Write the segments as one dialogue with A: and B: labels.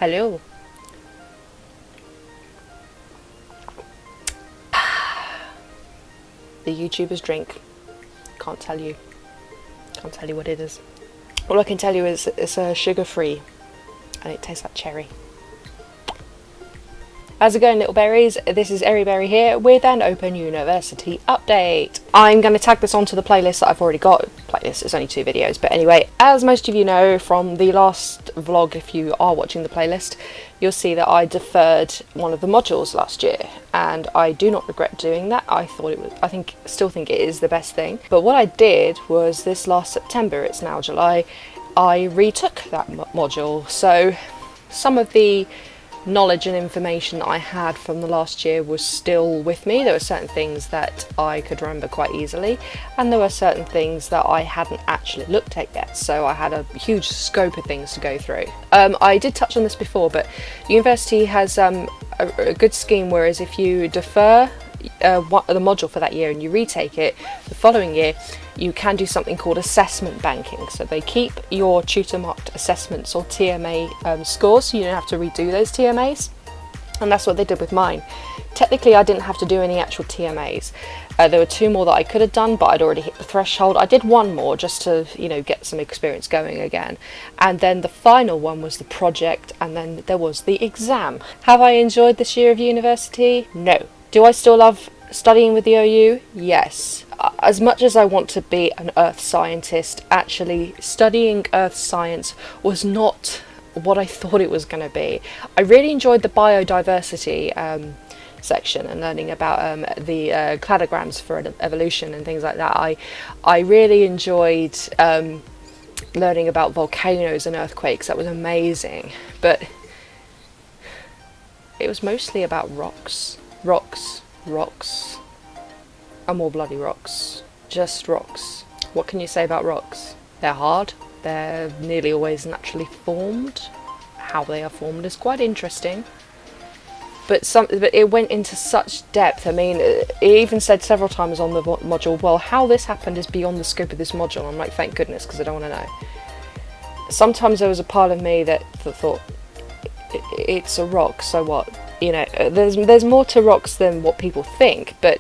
A: Hello. The YouTuber's drink. Can't tell you what it is. All I can tell you is it's sugar-free and it tastes like cherry. How's it going, little berries? This is Emberwytch here with an Open University update. I'm going to tag this onto the playlist that I've already got. Playlist, it's only 2 videos, but anyway, as most of you know from the last vlog, if you are watching the playlist, you'll see that I deferred one of the modules last year, and I do not regret doing that. I still think it is the best thing. But what I did was this last September, it's now July, I retook that module. So some of the knowledge and information I had from the last year was still with me. There were certain things that I could remember quite easily, and there were certain things that I hadn't actually looked at yet, so I had a huge scope of things to go through. I did touch on this before, but university has a good scheme, whereas if you defer the module for that year and you retake it the following year, you can do something called assessment banking. So they keep your tutor marked assessments or TMA scores, so you don't have to redo those TMAs, and that's what they did with mine. Technically I didn't have to do any actual TMAs. There were 2 more that I could have done, but I'd already hit the threshold. I did 1 more just to, you know, get some experience going again, and then the final one was the project, and then there was the exam. Have I enjoyed this year of university? No. Do I still love studying with the OU? Yes. As much as I want to be an earth scientist, actually studying earth science was not what I thought it was going to be. I really enjoyed the biodiversity section and learning about the cladograms for evolution and things like that. I really enjoyed learning about volcanoes and earthquakes. That was amazing. But it was mostly about rocks, and more bloody rocks. Just rocks. What can you say about rocks? They're hard. They're nearly always naturally formed. How they are formed is quite interesting. But it went into such depth. I mean, it even said several times on the module, well, how this happened is beyond the scope of this module. I'm like, thank goodness, because I don't want to know. Sometimes there was a part of me that thought, it's a rock, so what? You know, there's more to rocks than what people think, but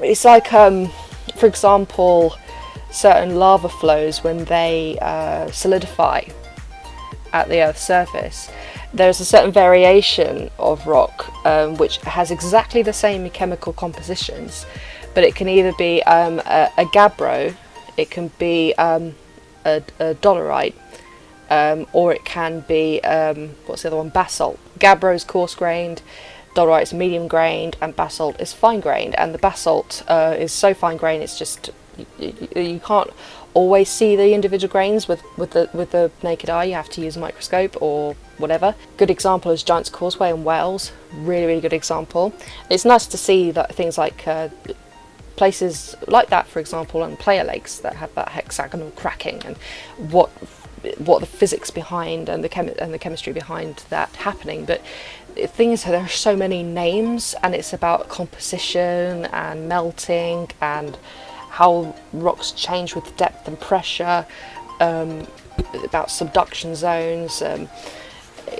A: it's like, for example, certain lava flows, when they solidify at the Earth's surface, there's a certain variation of rock which has exactly the same chemical compositions, but it can either be a gabbro, it can be a dolerite, or it can be, what's the other one, basalt. Gabbro is coarse-grained, dolerite is medium-grained, and basalt is fine-grained. And the basalt is so fine-grained, it's just, you can't always see the individual grains with the naked eye. You have to use a microscope or whatever. Good example is Giant's Causeway in Wales. Really, really good example. It's nice to see that things like places like that, for example, and player lakes that have that hexagonal cracking, and what the physics behind and the chemistry behind that happening. But the thing is, there are so many names, and it's about composition and melting and how rocks change with depth and pressure, about subduction zones.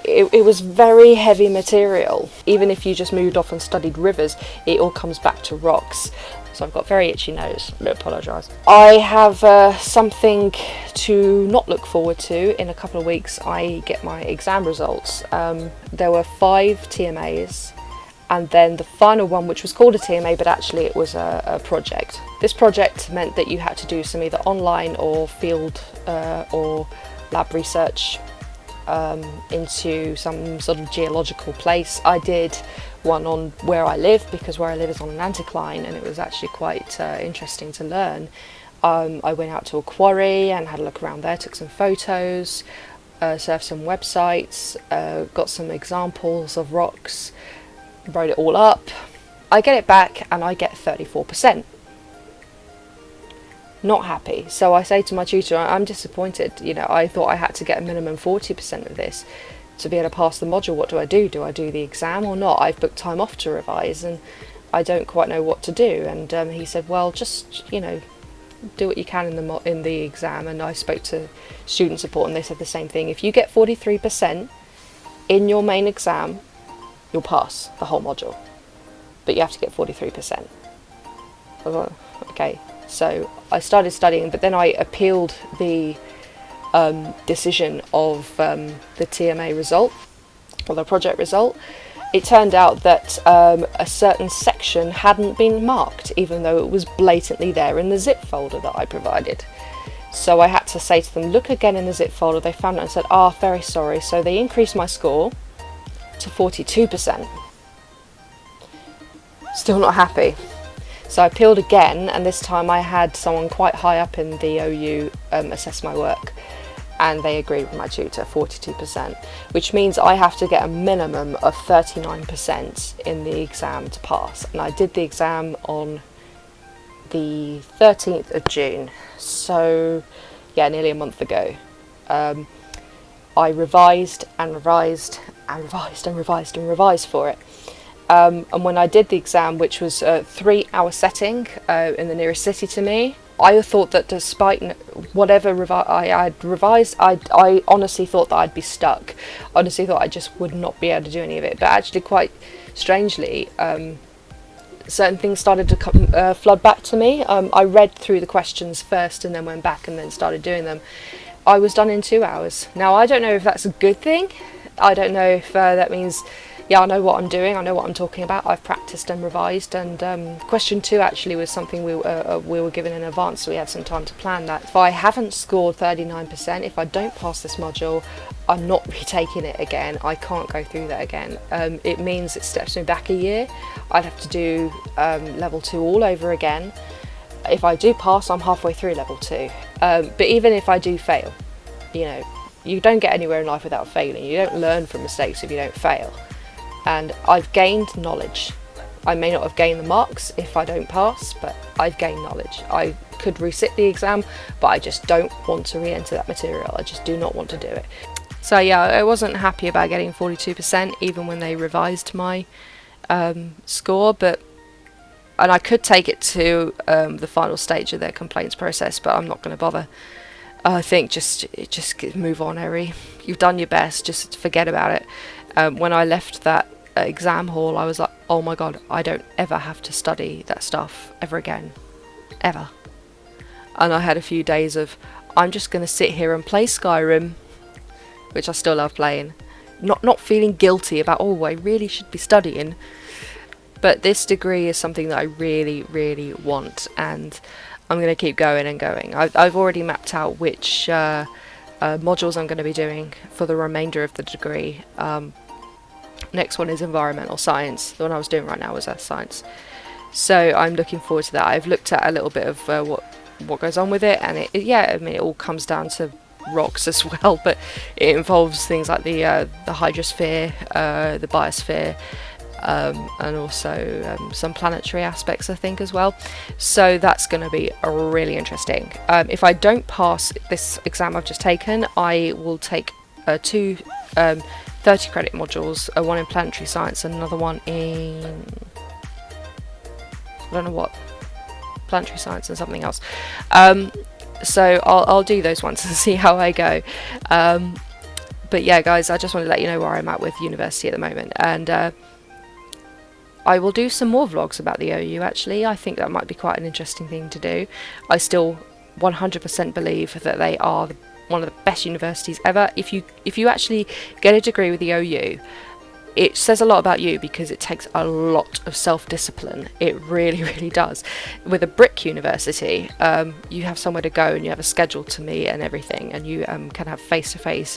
A: It was very heavy material. Even if you just moved off and studied rivers, it all comes back to rocks. So I've got very itchy nose, I apologise. I have something to not look forward to. In a couple of weeks I get my exam results. There were 5 TMAs, and then the final one, which was called a TMA, but actually it was a project. This project meant that you had to do some either online or field or lab research into some sort of geological place. I did one on where I live, because where I live is on an anticline, and it was actually quite interesting to learn. I went out to a quarry and had a look around there, took some photos, surfed some websites, got some examples of rocks, wrote it all up. I get it back and I get 34%. Not happy. So I say to my tutor, I'm disappointed. You know, I thought I had to get a minimum 40% of this to be able to pass the module. What do I do? Do I do the exam or not? I've booked time off to revise and I don't quite know what to do. And he said, well, just, you know, do what you can in the exam. And I spoke to student support and they said the same thing. If you get 43%, in your main exam, you'll pass the whole module, but you have to get 43%. I was like, okay, so I started studying, but then I appealed the decision of the TMA result, or the project result. It turned out that a certain section hadn't been marked, even though it was blatantly there in the zip folder that I provided. So I had to say to them, look again in the zip folder. They found it and said, very sorry. So they increased my score to 42%. Still not happy. So I appealed again, and this time I had someone quite high up in the OU assess my work, and they agreed with my tutor, 42%, which means I have to get a minimum of 39% in the exam to pass. And I did the exam on the 13th of June, so yeah, nearly a month ago. I revised and revised and revised and revised and revised for it. And when I did the exam, which was a 3-hour setting in the nearest city to me, I thought that despite whatever I had revised, I honestly thought that I'd be stuck. Honestly thought I just would not be able to do any of it. But actually, quite strangely, certain things started to flood back to me. I read through the questions first and then went back and then started doing them. I was done in 2 hours. Now, I don't know if that's a good thing. I don't know if that means, yeah, I know what I'm doing, I know what I'm talking about, I've practiced and revised, and question 2 actually was something we were given in advance, so we had some time to plan that. If I haven't scored 39%, if I don't pass this module, I'm not retaking it again. I can't go through that again. It means it steps me back a year. I'd have to do level 2 all over again. If I do pass, I'm halfway through level 2. But even if I do fail, you know, you don't get anywhere in life without failing. You don't learn from mistakes if you don't fail. And I've gained knowledge. I may not have gained the marks if I don't pass, but I've gained knowledge. I could resit the exam, but I just don't want to re-enter that material. I just do not want to do it. So yeah, I wasn't happy about getting 42%, even when they revised my score, and I could take it to the final stage of their complaints process, but I'm not going to bother. I think just move on, Eri. You've done your best, just forget about it. When I left that exam hall, I was like, oh my god, I don't ever have to study that stuff ever again. Ever. And I had a few days of, I'm just going to sit here and play Skyrim, which I still love playing. Not feeling guilty about, oh, I really should be studying. But this degree is something that I really, really want, and I'm going to keep going and going. I've already mapped out which modules I'm going to be doing for the remainder of the degree. Next one is environmental science. The one I was doing right now was earth science. So I'm looking forward to that. I've looked at a little bit of what goes on with it, and it all comes down to rocks as well, but it involves things like the hydrosphere, the biosphere, and also some planetary aspects, I think, as well. So that's going to be really interesting. If I don't pass this exam I've just taken, I will take 2 30 credit modules, one in planetary science and another one in, I don't know what, planetary science and something else. So I'll do those ones and see how I go. But yeah, guys, I just want to let you know where I'm at with university at the moment, and I will do some more vlogs about the OU. Actually, I think that might be quite an interesting thing to do. I still 100% believe that they are one of the best universities ever. If you actually get a degree with the OU, it says a lot about you, because it takes a lot of self-discipline. It really, really does. With a brick university, you have somewhere to go and you have a schedule to meet and everything, and you can have face-to-face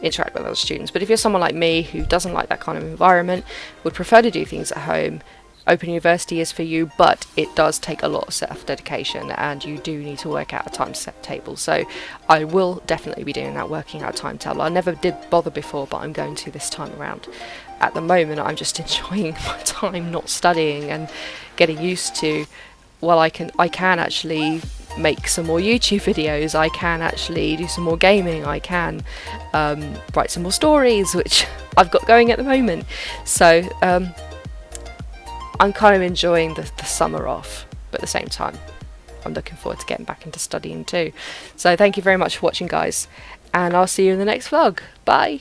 A: interact with other students. But if you're someone like me who doesn't like that kind of environment, would prefer to do things at home, Open University is for you, but it does take a lot of self-dedication, and you do need to work out a timetable. So I will definitely be doing that, working out a timetable. I never did bother before, but I'm going to this time around. At the moment, I'm just enjoying my time not studying and getting used to, well, I can actually make some more YouTube videos, I can actually do some more gaming, I can write some more stories, which I've got going at the moment. So I'm kind of enjoying the summer off, but at the same time I'm looking forward to getting back into studying too. So thank you very much for watching, guys, and I'll see you in the next vlog. Bye!